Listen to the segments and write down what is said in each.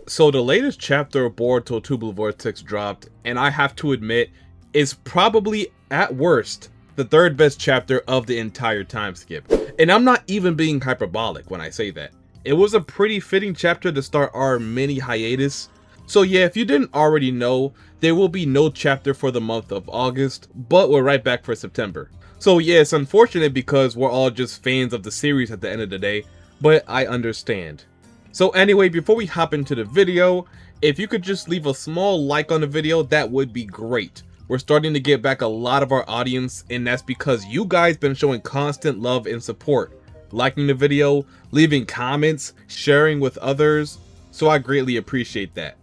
So the latest chapter of Boruto Tubular Vortex dropped, and I have to admit, is probably, at worst, the third best chapter of the entire time skip. And I'm not even being hyperbolic when I say that. It was a pretty fitting chapter to start our mini hiatus. So yeah, if you didn't already know, there will be no chapter for the month of August, but we're right back for September. So yeah, it's unfortunate because we're all just fans of the series at the end of the day, but I understand. So anyway, before we hop into the video, if you could just leave a small like on the video, that would be great. We're starting to get back a lot of our audience, and that's because you guys been showing constant love and support, liking the video, leaving comments, sharing with others, so I greatly appreciate that.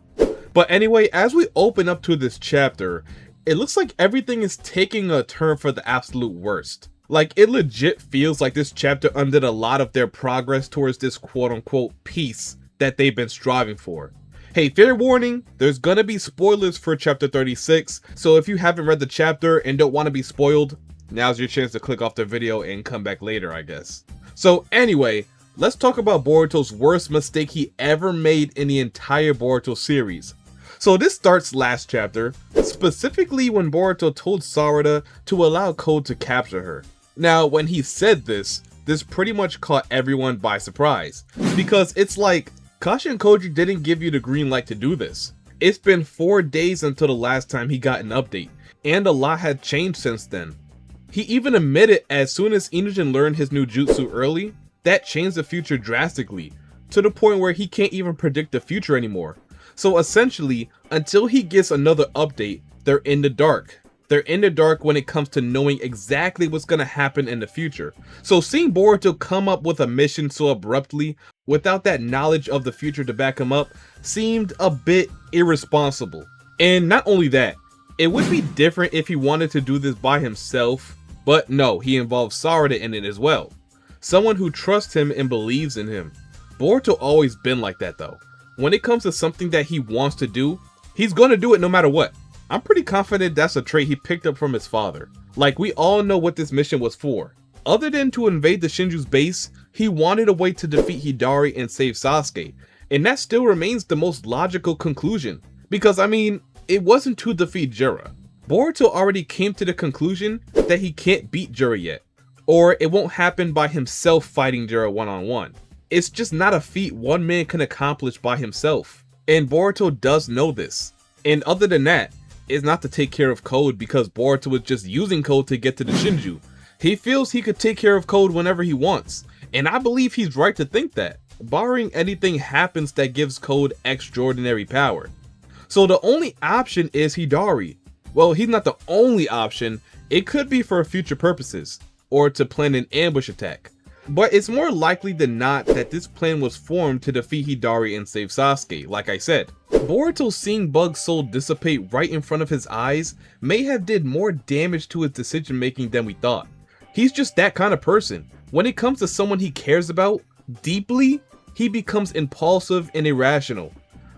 But anyway, as we open up to this chapter, it looks like everything is taking a turn for the absolute worst. Like, it legit feels like this chapter undid a lot of their progress towards this quote-unquote peace that they've been striving for. Hey, fair warning, there's gonna be spoilers for chapter 36, so if you haven't read the chapter and don't want to be spoiled, now's your chance to click off the video and come back later, I guess. So anyway, let's talk about Boruto's worst mistake he ever made in the entire Boruto series. So this starts last chapter, specifically when Boruto told Sarada to allow Code to capture her. Now, when he said this pretty much caught everyone by surprise, because it's like, Kashin Koji didn't give you the green light to do this. It's been 4 days until the last time he got an update, and a lot had changed since then. He even admitted as soon as Inogen learned his new jutsu early, that changed the future drastically, to the point where he can't even predict the future anymore. So essentially, until he gets another update, they're in the dark. They're in the dark when it comes to knowing exactly what's gonna happen in the future. So seeing Boruto come up with a mission so abruptly, without that knowledge of the future to back him up, seemed a bit irresponsible. And not only that, it would be different if he wanted to do this by himself, but no, he involves Sarada in it as well. Someone who trusts him and believes in him. Boruto always been like that though. When it comes to something that he wants to do, he's gonna do it no matter what. I'm pretty confident that's a trait he picked up from his father. Like, we all know what this mission was for. Other than to invade the Shinju's base, he wanted a way to defeat Hidari and save Sasuke. And that still remains the most logical conclusion. Because I mean, it wasn't to defeat Jiraiya. Boruto already came to the conclusion that he can't beat Jiraiya yet. Or it won't happen by himself fighting Jiraiya one-on-one. It's just not a feat one man can accomplish by himself. And Boruto does know this. And other than that, it's not to take care of Code because Boruto is just using Code to get to the Shinju. He feels he could take care of Code whenever he wants. And I believe he's right to think that, barring anything happens that gives Code extraordinary power. So the only option is Hidari. Well, he's not the only option. It could be for future purposes, or to plan an ambush attack. But it's more likely than not that this plan was formed to defeat Hidari and save Sasuke, like I said. Boruto seeing Bug's soul dissipate right in front of his eyes may have did more damage to his decision making than we thought. He's just that kind of person. When it comes to someone he cares about deeply, he becomes impulsive and irrational.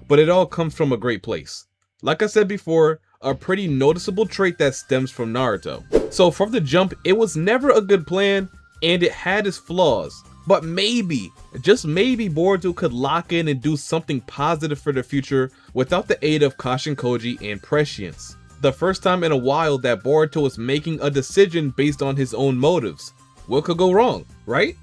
But it all comes from a great place. Like I said before, a pretty noticeable trait that stems from Naruto. So from the jump, it was never a good plan, and it had its flaws, but maybe, just maybe, Boruto could lock in and do something positive for the future without the aid of Kashin Koji and prescience. The first time in a while that Boruto is making a decision based on his own motives. What could go wrong, right?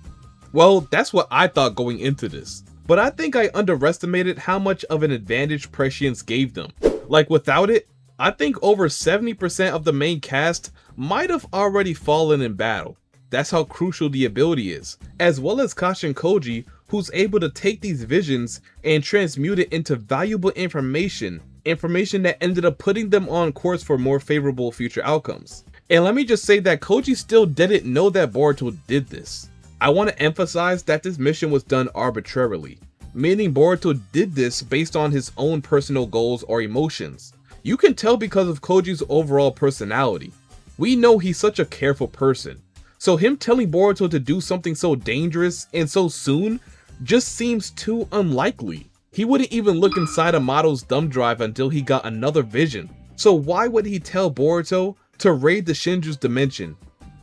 Well, that's what I thought going into this. But I think I underestimated how much of an advantage prescience gave them. Like, without it, I think over 70% of the main cast might have already fallen in battle. That's how crucial the ability is, as well as Kashin Koji, who's able to take these visions and transmute it into valuable information that ended up putting them on course for more favorable future outcomes. And let me just say that Koji still didn't know that Boruto did this. I want to emphasize that this mission was done arbitrarily, meaning Boruto did this based on his own personal goals or emotions. You can tell because of Koji's overall personality. We know he's such a careful person. So him telling Boruto to do something so dangerous and so soon just seems too unlikely. He wouldn't even look inside Amado's thumb drive until he got another vision. So why would he tell Boruto to raid the Shinju's dimension?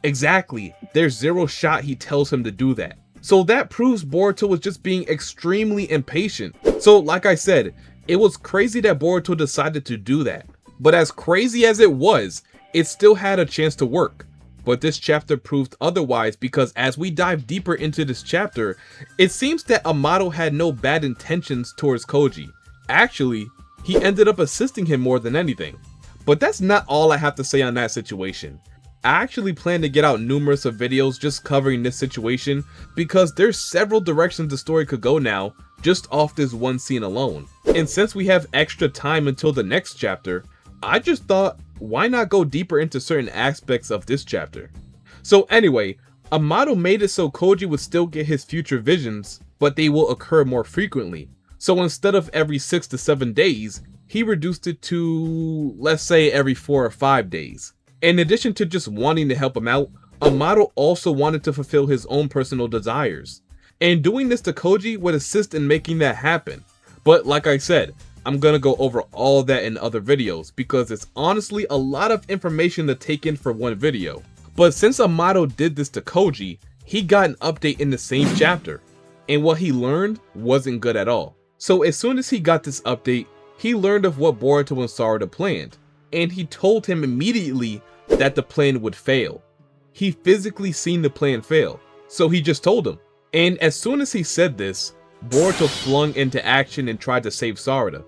Exactly, there's zero shot he tells him to do that. So that proves Boruto was just being extremely impatient. So like I said, it was crazy that Boruto decided to do that. But as crazy as it was, it still had a chance to work. But this chapter proved otherwise, because as we dive deeper into this chapter, it seems that Amato had no bad intentions towards Koji. Actually, he ended up assisting him more than anything. But that's not all I have to say on that situation. I actually plan to get out numerous of videos just covering this situation, because there's several directions the story could go now, just off this one scene alone. And since we have extra time until the next chapter, I just thought, why not go deeper into certain aspects of this chapter? So anyway, Amato made it so Koji would still get his future visions, but they will occur more frequently. So instead of every 6 to 7 days, he reduced it to, let's say, every 4 or 5 days. In addition to just wanting to help him out, Amato also wanted to fulfill his own personal desires. And doing this to Koji would assist in making that happen. But like I said, I'm gonna go over all that in other videos, because it's honestly a lot of information to take in for one video. But since Amato did this to Koji, he got an update in the same chapter, and what he learned wasn't good at all. So as soon as he got this update, he learned of what Boruto and Sarada planned, and he told him immediately that the plan would fail. He physically seen the plan fail, so he just told him. And as soon as he said this, Boruto flung into action and tried to save Sarada.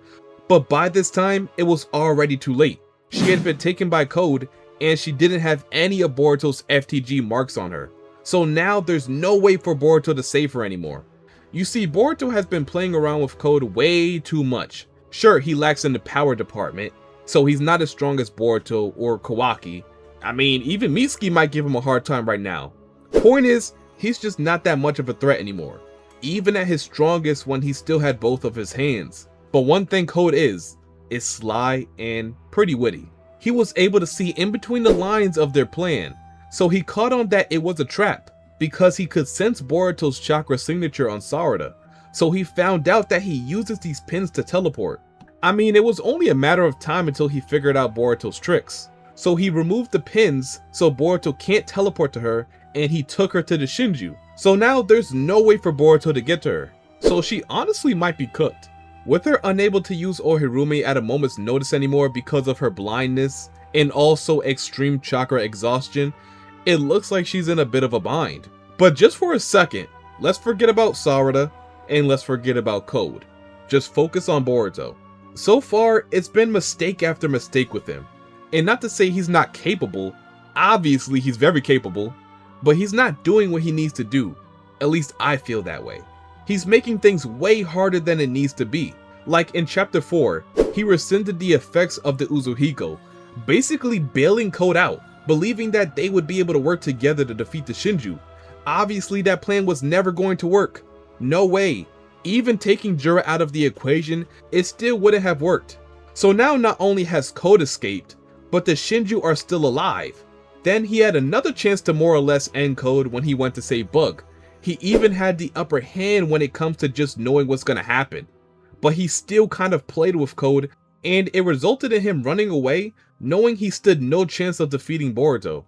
But by this time, it was already too late. She had been taken by Code, and she didn't have any of Boruto's FTG marks on her. So now there's no way for Boruto to save her anymore. You see, Boruto has been playing around with Code way too much. Sure, he lacks in the power department, so he's not as strong as Boruto or Kawaki. I mean, even Mitsuki might give him a hard time right now. Point is, he's just not that much of a threat anymore, even at his strongest when he still had both of his hands. But one thing Code is sly and pretty witty. He was able to see in between the lines of their plan, so he caught on that it was a trap, because he could sense Boruto's chakra signature on Sarada, so he found out that he uses these pins to teleport. I mean, it was only a matter of time until he figured out Boruto's tricks. So he removed the pins so Boruto can't teleport to her, and he took her to the Shinju. So now there's no way for Boruto to get to her. So she honestly might be cooked. With her unable to use Ohirume at a moment's notice anymore because of her blindness and also extreme chakra exhaustion, it looks like she's in a bit of a bind. But just for a second, let's forget about Sarada and let's forget about Code. Just focus on Boruto. So far, it's been mistake after mistake with him. And not to say he's not capable, obviously he's very capable, but he's not doing what he needs to do. At least I feel that way. He's making things way harder than it needs to be. Like in chapter 4, he rescinded the effects of the Uzuhiko, basically bailing Code out, believing that they would be able to work together to defeat the Shinju. Obviously that plan was never going to work. No way. Even taking Jura out of the equation, it still wouldn't have worked. So now not only has Code escaped, but the Shinju are still alive. Then he had another chance to more or less end Code when he went to save Bug. He even had the upper hand when it comes to just knowing what's gonna happen. But he still kind of played with Code, and it resulted in him running away, knowing he stood no chance of defeating Boruto.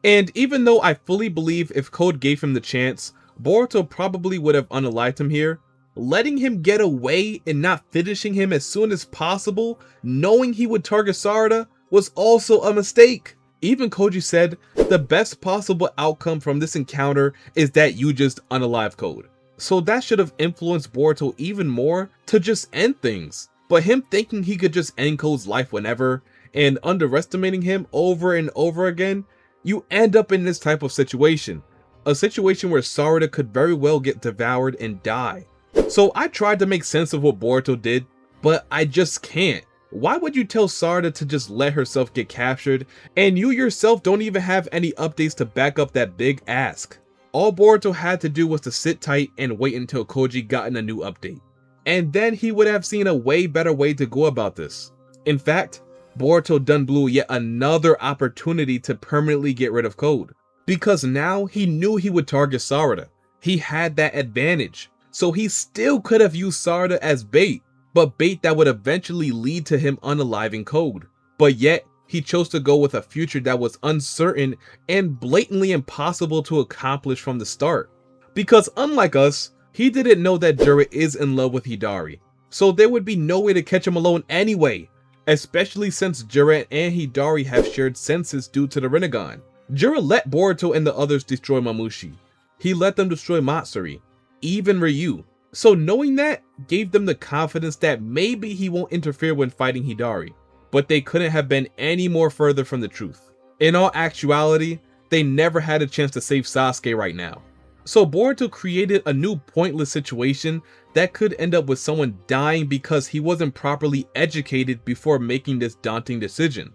And even though I fully believe if Code gave him the chance, Boruto probably would have unalived him here, letting him get away and not finishing him as soon as possible, knowing he would target Sarada, was also a mistake. Even Koji said, the best possible outcome from this encounter is that you just unalive Code. So that should have influenced Boruto even more to just end things. But him thinking he could just end Code's life whenever, and underestimating him over and over again, you end up in this type of situation. A situation where Sarada could very well get devoured and die. So I tried to make sense of what Boruto did, but I just can't. Why would you tell Sarada to just let herself get captured, and you yourself don't even have any updates to back up that big ask? All Boruto had to do was to sit tight and wait until Koji gotten a new update. And then he would have seen a way better way to go about this. In fact, Boruto done blew yet another opportunity to permanently get rid of Code. Because now he knew he would target Sarada. He had that advantage. So he still could have used Sarada as bait, but bait that would eventually lead to him unaliving Code. But yet, he chose to go with a future that was uncertain and blatantly impossible to accomplish from the start. Because unlike us, he didn't know that Jura is in love with Hidari. so there would be no way to catch him alone anyway, especially since Jira and Hidari have shared senses due to the Rinnegan. Jira let Boruto and the others destroy Mamushi. He let them destroy Matsuri, even Ryu. So knowing that gave them the confidence that maybe he won't interfere when fighting Hidari, but they couldn't have been any more further from the truth. In all actuality, they never had a chance to save Sasuke right now. So Boruto created a new pointless situation that could end up with someone dying because he wasn't properly educated before making this daunting decision.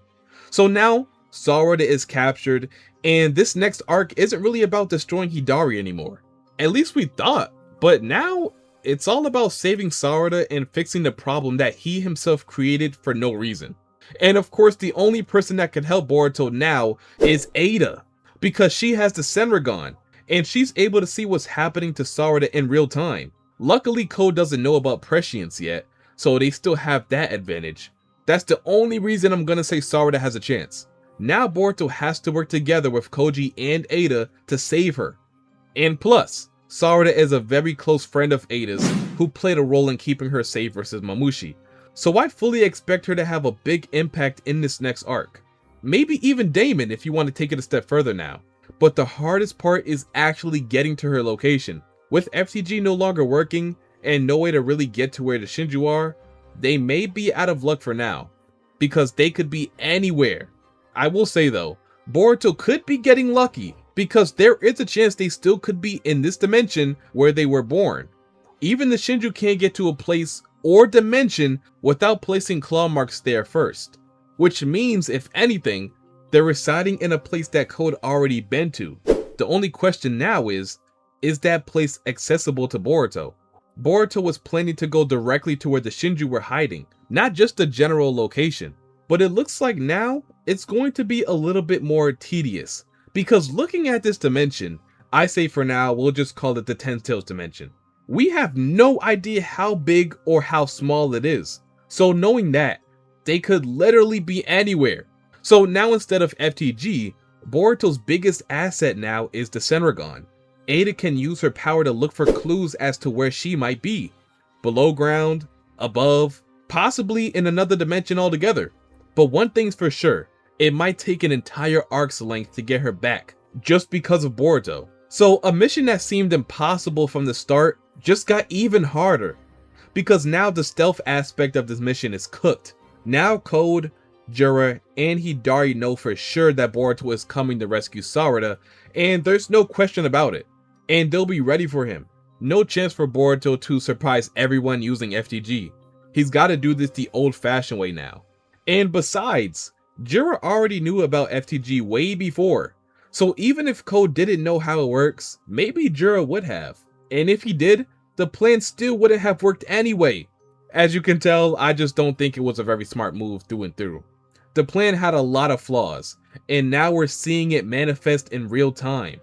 So now, Sarada is captured, and this next arc isn't really about destroying Hidari anymore. At least we thought, but now it's all about saving Sarada and fixing the problem that he himself created for no reason. And of course, the only person that can help Boruto now is Eida, because she has the Senrigan, and she's able to see what's happening to Sarada in real time. Luckily, Code doesn't know about prescience yet, so they still have that advantage. That's the only reason I'm gonna say Sarada has a chance. Now Boruto has to work together with Koji and Eida to save her. And plus, Sarada is a very close friend of Eida's who played a role in keeping her safe versus Mamushi, so I fully expect her to have a big impact in this next arc. Maybe even Damon if you want to take it a step further now. But the hardest part is actually getting to her location. With FTG no longer working and no way to really get to where the Shinju are, they may be out of luck for now, because they could be anywhere. I will say though, Boruto could be getting lucky, because there is a chance they still could be in this dimension where they were born. Even the Shinju can't get to a place or dimension without placing claw marks there first, which means if anything, they're residing in a place that Code already been to. The only question now is that place accessible to Boruto? Boruto was planning to go directly to where the Shinju were hiding, not just the general location, but it looks like now it's going to be a little bit more tedious. Because looking at this dimension, I say for now, we'll just call it the 10 Tails dimension. We have no idea how big or how small it is. So knowing that, they could literally be anywhere. So now instead of FTG, Boruto's biggest asset now is the Senrigan. Eida can use her power to look for clues as to where she might be. Below ground, above, possibly in another dimension altogether. But one thing's for sure, it might take an entire arc's length to get her back, just because of Boruto. So a mission that seemed impossible from the start just got even harder, because now the stealth aspect of this mission is cooked. Now Code, Jira, and Hidari know for sure that Boruto is coming to rescue Sarada, and there's no question about it. And they'll be ready for him. No chance for Boruto to surprise everyone using FTG. He's got to do this the old-fashioned way now. And besides, Jira already knew about FTG way before, so even if Code didn't know how it works, maybe Jira would have. And if he did, the plan still wouldn't have worked anyway. As you can tell, I just don't think it was a very smart move through and through. The plan had a lot of flaws, and now we're seeing it manifest in real time.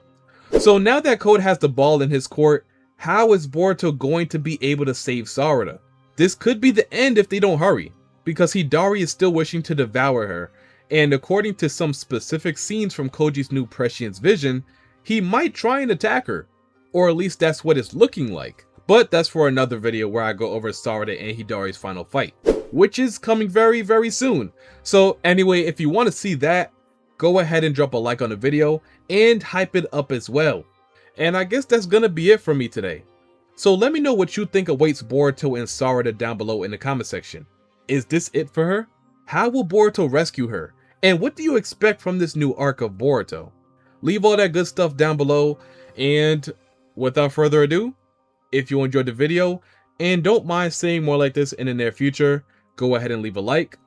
So now that Code has the ball in his court, how is Boruto going to be able to save Sarada? This could be the end if they don't hurry, because Hidari is still wishing to devour her, and according to some specific scenes from Koji's new prescience vision, he might try and attack her, or at least that's what it's looking like. But that's for another video where I go over Sarada and Hidari's final fight, which is coming very, very soon. So anyway, if you want to see that, go ahead and drop a like on the video and hype it up as well. And I guess that's gonna be it for me today. So let me know what you think awaits Boruto and Sarada down below in the comment section. Is this it for her? How will Boruto rescue her? And what do you expect from this new arc of Boruto? Leave all that good stuff down below, and without further ado, if you enjoyed the video and don't mind seeing more like this in the near future, go ahead and leave a like,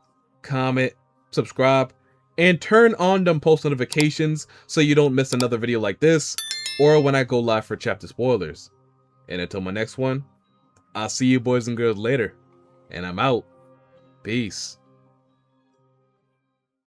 comment, subscribe, and turn on them post notifications so you don't miss another video like this or when I go live for chapter spoilers. And until my next one, I'll see you boys and girls later, and I'm out. Peace.